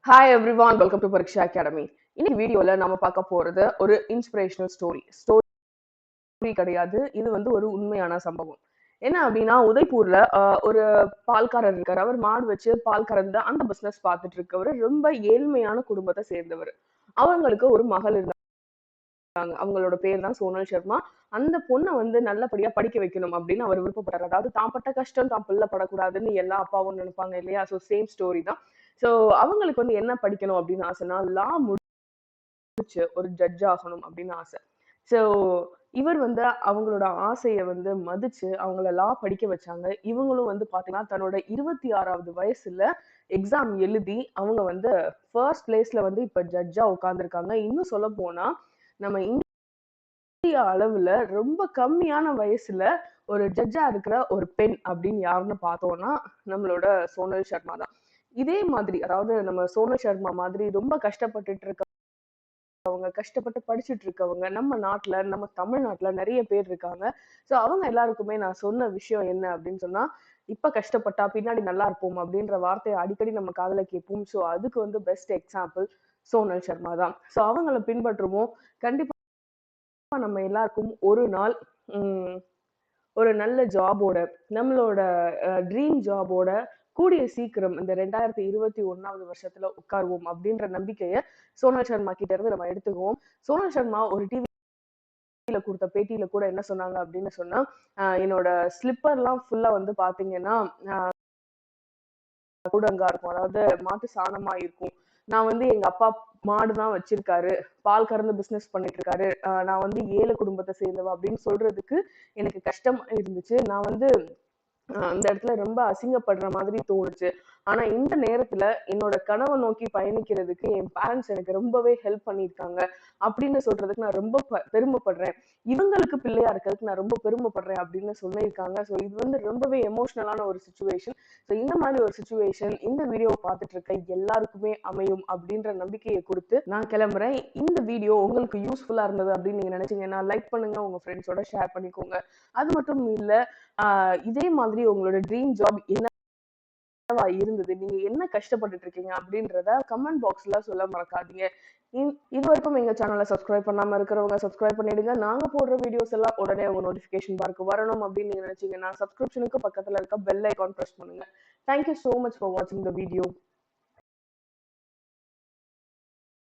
Hi everyone, welcome to Pariksha Academy. இன்னைக்கு வீடியோல நம்ம பார்க்க போறது ஒரு இன்ஸ்பிரேஷனல் ஸ்டோரி கிடையாது. இது ஒரு உண்மையான சம்பவம். என்ன அப்படின்னா உதய்பூர்ல ஒரு பால்காரர் இருக்காரு. அவர் மாடு வச்சு பால் கறந்து அந்த பிசினஸ் பார்த்துட்டு இருக்கவர். ரொம்ப ஏழ்மையான குடும்பத்தை சேர்ந்தவர். அவங்களுக்கு ஒரு மகள் இருந்தாங்க. அவங்களோட பேர் தான் சோனல் சர்மா. அந்த பொண்ணை நல்லபடியா படிக்க வைக்கணும் அப்படின்னு அவர் விருப்பப்படுறாரு. அதாவது தான் பட்ட கஷ்டம் தான் பிள்ளை படக்கூடாதுன்னு எல்லா அப்பாவும் நினைப்பாங்க இல்லையா? ஸோ சேம் ஸ்டோரி தான். ஸோ அவங்களுக்கு என்ன படிக்கணும் அப்படின்னு ஆசைன்னா லா முடிச்சு ஒரு ஜட்ஜ் ஆகணும் அப்படின்னு ஆசை. ஸோ இவர் அவங்களோட ஆசையை மதிச்சு அவங்கள லா படிக்க வச்சாங்க. இவங்களும் பாத்தீங்கன்னா தன்னோட 26வது வயசுல எக்ஸாம் எழுதி அவங்க ஃபர்ஸ்ட் பிளேஸ்ல இப்ப ஜட்ஜா உட்கார்ந்துருக்காங்க. இன்னும் சொல்ல போனா நம்ம இந்திய அளவுல ரொம்ப கம்மியான வயசுல ஒரு ஜட்ஜா இருக்கிற ஒரு பெண் அப்படின்னு யாருன்னு பார்த்தோம்னா நம்மளோட சோனல் சர்மா தான். இதே மாதிரி அதாவது நம்ம சோனல் சர்மா மாதிரி ரொம்ப கஷ்டப்பட்டுட்டு இருக்கவங்க, கஷ்டப்பட்டு படிச்சுட்டு இருக்கவங்க நம்ம நாட்டுல, நம்ம தமிழ்நாட்டுல நிறைய பேர் இருக்காங்க. சோ அவங்க எல்லாருக்குமே நான் சொன்ன விஷயம் என்ன அப்படின்னு சொன்னா, இப்ப கஷ்டப்பட்டா பின்னாடி நல்லா இருப்போம் அப்படின்ற வார்த்தையை அடிக்கடி நம்ம காதுல கேட்போம். சோ அதுக்கு பெஸ்ட் எக்ஸாம்பிள் சோனல் சர்மா தான். சோ அவங்கள பின்பற்றுவோம். கண்டிப்பா நம்ம எல்லாருக்கும் ஒரு நாள் உம் ஒரு நல்ல ஜாபோட நம்மளோட ட்ரீம் ஜாபோட கூடிய சீக்கிரம் இந்த 2021வது வருஷத்துல உட்காருவோம் அப்படின்ற நம்பிக்கையை சோனல் சர்மா கிட்ட இருந்து நம்ம எடுத்துக்குவோம். சோனல் சர்மா ஒரு டிவில கொடுத்த பேட்டியில கூட என்ன சொன்னாங்க அப்படின்னு சொன்னா, என்னோட ஸ்லிப்பர் எல்லாம் ஃபுல்லா பாத்தீங்கன்னா கூடங்கா இருக்கும். அதாவது மாட்டு சாணமா இருக்கும். நான் எங்க அப்பா மாடுதான் வச்சிருக்காரு, பால் கறந்து பிசினஸ் பண்ணிட்டு இருக்காரு. நான் ஏழை குடும்பத்தை சேர்ந்தவ அப்படின்னு சொல்றதுக்கு எனக்கு கஷ்டமா இருந்துச்சு. நான் அந்த இடத்துல ரொம்ப அசிங்கப்படுற மாதிரி தோணுச்சு. ஆனா இந்த நேரத்துல என்னோட கனவை நோக்கி பயணிக்கிறதுக்கு என் பேரண்ட்ஸ் எனக்கு ரொம்பவே ஹெல்ப் பண்ணியிருக்காங்க அப்படின்னு சொல்றதுக்கு நான் ரொம்ப பெருமைப்படுறேன். இவங்களுக்கு பிள்ளையா இருக்கிறதுக்கு நான் ரொம்ப பெருமைப்படுறேன் அப்படின்னு சொல்லியிருக்காங்க. ஸோ இது ரொம்பவே எமோஷனலான ஒரு சுச்சுவேஷன். ஸோ இந்த மாதிரி ஒரு சுச்சுவேஷன் இந்த வீடியோவை பார்த்துட்டு இருக்க எல்லாருக்குமே அமையும் அப்படின்ற நம்பிக்கையை கொடுத்து நான் கிளம்புறேன். இந்த வீடியோ உங்களுக்கு யூஸ்ஃபுல்லா இருந்தது அப்படின்னு நீங்க நினைச்சீங்கன்னா லைக் பண்ணுங்க, உங்க ஃப்ரெண்ட்ஸோட ஷேர் பண்ணிக்கோங்க. அது மட்டும் இல்ல இதே மாதிரி உங்களோட ட்ரீம் ஜாப் என்னவா இருந்தது, நீங்க என்ன கஷ்டப்பட்டுட்டு இருக்கீங்க அப்படின்றத கமெண்ட் பாக்ஸ்ல சொல்ல மறக்காதீங்க. இது வரைக்கும் எங்க சேனலை சப்ஸ்கிரைப் பண்ணாம இருக்கிறவங்க சப்ஸ்கிரைப் பண்ணிடுங்க. நாங்க போடுற வீடியோஸ் எல்லாம் உடனே உங்க நோட்டிபிகேஷன் பார்க்க வரணும் அப்படின்னு நீங்க நினைச்சீங்கன்னா சப்ஸ்கிரிப்ஷனுக்கு பக்கத்துல இருக்க பெல் ஐகான் பிரஸ் பண்ணுங்க. Thank you so much for watching the video.